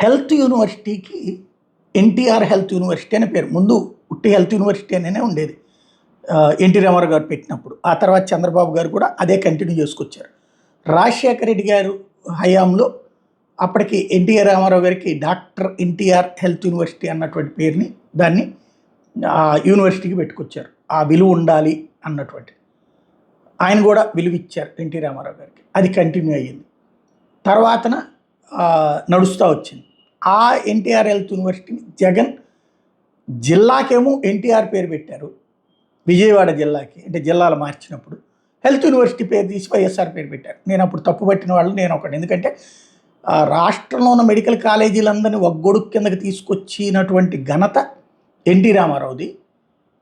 Health యూనివర్సిటీకి NTR health university అనే పేరు. ముందు ఉట్టి హెల్త్ యూనివర్సిటీ అనే ఉండేది ఎన్టీ రామారావు గారు పెట్టినప్పుడు. ఆ తర్వాత చంద్రబాబు గారు కూడా అదే కంటిన్యూ చేసుకొచ్చారు. రాజశేఖర రెడ్డి గారు హయాంలో అప్పటికి ఎన్టీఆర్ రామారావు గారికి డాక్టర్ ఎన్టీఆర్ హెల్త్ యూనివర్సిటీ అన్నటువంటి పేరుని దాన్ని యూనివర్సిటీకి పెట్టుకొచ్చారు. ఆ విలువ ఉండాలి అన్నటువంటి ఆయన కూడా విలువ ఇచ్చారు ఎన్టీ రామారావు గారికి. అది కంటిన్యూ అయ్యింది. తర్వాతన నడుస్తూ వచ్చింది. ఆ ఎన్టీఆర్ హెల్త్ యూనివర్సిటీని జగన్ జిల్లాకేమో ఎన్టీఆర్ పేరు పెట్టారు, విజయవాడ జిల్లాకి అంటే జిల్లాలు మార్చినప్పుడు హెల్త్ యూనివర్సిటీ పేరు తీసి వైఎస్ఆర్ పేరు పెట్టారు. నేను అప్పుడు తప్పుపట్టిన వాళ్ళు నేను ఒకటి. ఎందుకంటే రాష్ట్రంలో ఉన్న మెడికల్ కాలేజీలందరినీ ఒగ్గొడుకు కిందకి తీసుకొచ్చినటువంటి ఘనత ఎన్టీ రామారావుది.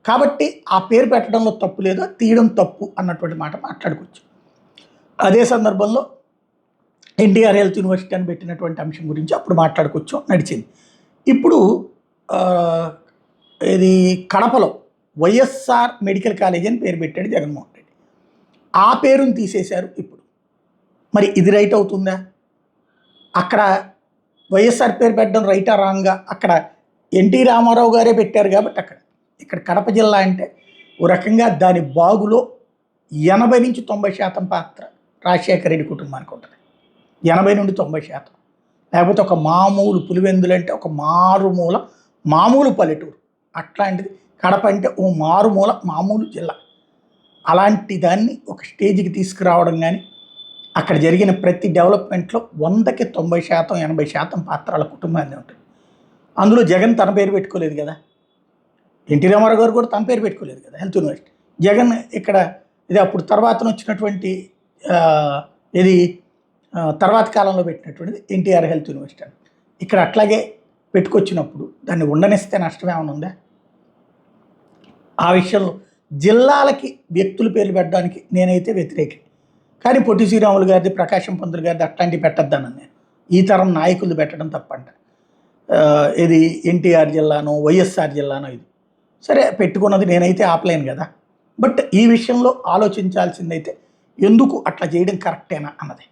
కాబట్టి ఆ పేరు పెట్టడంలో తప్పు లేదు, తీయడం తప్పు అన్నటువంటి మాట మాట్లాడుకోవచ్చు. అదే సందర్భంలో ఎన్టీఆర్ హెల్త్ యూనివర్సిటీ అని పెట్టినటువంటి అంశం గురించి అప్పుడు మాట్లాడుకోవచ్చు, నడిచింది. ఇప్పుడు ఇది కడపలో వైఎస్ఆర్ మెడికల్ కాలేజ్ అని పేరు పెట్టాడు జగన్మోహన్ రెడ్డి. ఆ పేరుని తీసేశారు ఇప్పుడు. మరి ఇది రైట్ అవుతుందా? అక్కడ వైఎస్ఆర్ పేరు పెట్టడం రైటా రాంగా? అక్కడ ఎన్టీ రామారావు గారే పెట్టారు కాబట్టి అక్కడ. ఇక్కడ కడప జిల్లా అంటే ఓ రకంగా దాని బాగులో 80 నుంచి 90% పాత్ర రాజశేఖర రెడ్డి కుటుంబానికి ఉంటుంది. 80 నుండి 90%. లేకపోతే ఒక మామూలు పులివెందులు అంటే ఒక మారుమూల మామూలు పల్లెటూరు. అట్లాంటిది కడప అంటే ఓ మారుమూల మామూలు జిల్లా. అలాంటి దాన్ని ఒక స్టేజ్కి తీసుకురావడం కానీ అక్కడ జరిగిన ప్రతి డెవలప్మెంట్లో 100కి 90%, 80% పాత్రల కుటుంబాన్ని ఉంటుంది. అందులో జగన్ తన పేరు పెట్టుకోలేదు కదా, ఎన్టీ రామారావు గారు కూడా తన పేరు పెట్టుకోలేదు కదా హెల్త్ యూనివర్సిటీ. జగన్ ఇక్కడ ఇది అప్పుడు తర్వాత వచ్చినటువంటి ఇది తర్వాత కాలంలో పెట్టినటువంటిది ఎన్టీఆర్ హెల్త్ యూనివర్సిటీ అని. ఇక్కడ అట్లాగే పెట్టుకొచ్చినప్పుడు దాన్ని ఉండనిస్తే నష్టం ఏమైనా ఉందా? ఆ విషయంలో జిల్లాలకి వ్యక్తుల పేర్లు పెట్టడానికి నేనైతే వ్యతిరేకి. కానీ పొట్టి శ్రీరాములు గారిది, ప్రకాశం పంతులు గారిది అట్లాంటివి పెట్టద్దానని నేను. ఈ తరం నాయకులు పెట్టడం తప్పంట. ఇది ఎన్టీఆర్ జిల్లానో వైఎస్ఆర్ జిల్లానో ఇది సరే పెట్టుకున్నది నేనైతే ఆపలేను కదా. బట్ ఈ విషయంలో ఆలోచించాల్సిందైతే ఎందుకు అట్లా చేయడం కరెక్టేనా అన్నది.